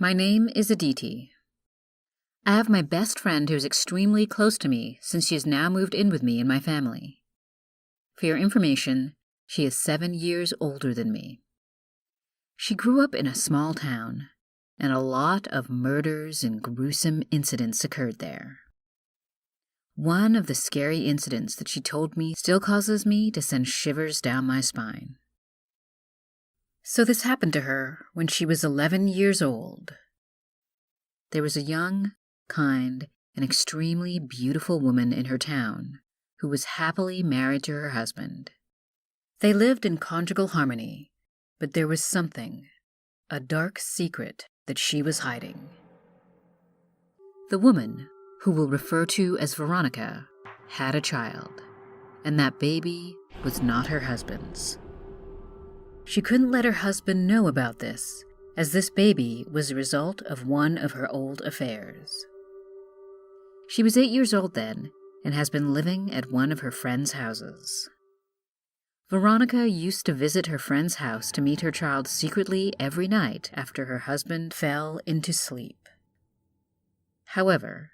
My name is Aditi. I have my best friend who is extremely close to me since she has now moved in with me and my family. For your information, she is 7 years older than me. She grew up in a small town, and a lot of murders and gruesome incidents occurred there. One of the scary incidents that she told me still causes me to send shivers down my spine. So this happened to her when she was 11 years old. There was a young, kind, and extremely beautiful woman in her town who was happily married to her husband. They lived in conjugal harmony, but there was something, a dark secret that she was hiding. The woman, who we'll refer to as Veronica, had a child, and that baby was not her husband's. She couldn't let her husband know about this, as this baby was the result of one of her old affairs. She was 8 years old then, and has been living at one of her friend's houses. Veronica used to visit her friend's house to meet her child secretly every night after her husband fell into sleep. However,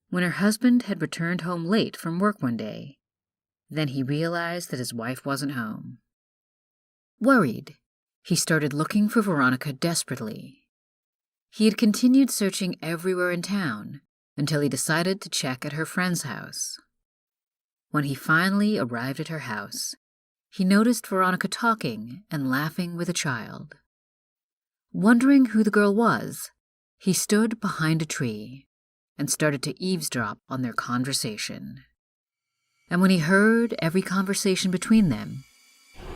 when her husband had returned home late from work one day, then he realized that his wife wasn't home. Worried, he started looking for Veronica desperately. He had continued searching everywhere in town until he decided to check at her friend's house. When he finally arrived at her house, he noticed Veronica talking and laughing with a child. Wondering who the girl was, he stood behind a tree and started to eavesdrop on their conversation. And when he heard every conversation between them,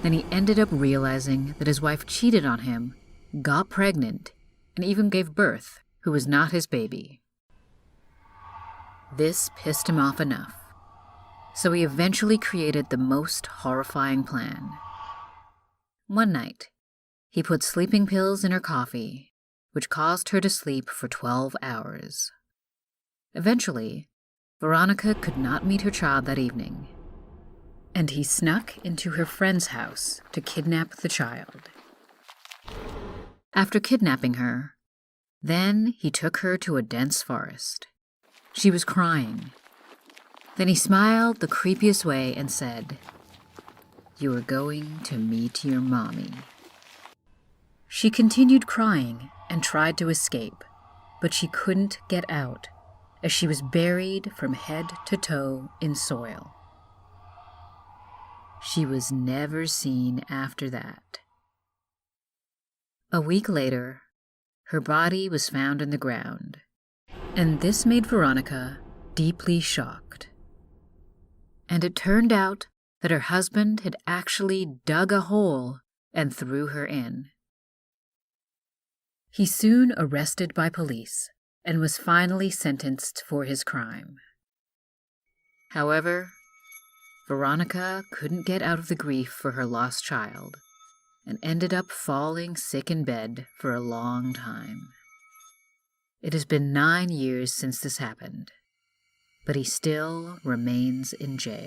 then he ended up realizing that his wife cheated on him, got pregnant, and even gave birth, who was not his baby. This pissed him off enough, so he eventually created the most horrifying plan. One night, he put sleeping pills in her coffee, which caused her to sleep for 12 hours. Eventually, Veronica could not meet her child that evening, and he snuck into her friend's house to kidnap the child. After kidnapping her, then he took her to a dense forest. She was crying. Then he smiled the creepiest way and said, "You are going to meet your mommy." She continued crying and tried to escape, but she couldn't get out, as she was buried from head to toe in soil. She was never seen after that. A week later, her body was found in the ground, and this made Veronica deeply shocked. And it turned out that her husband had actually dug a hole and threw her in. He soon arrested by police and was finally sentenced for his crime. However, Veronica couldn't get out of the grief for her lost child and ended up falling sick in bed for a long time. It has been 9 years since this happened, but he still remains in jail.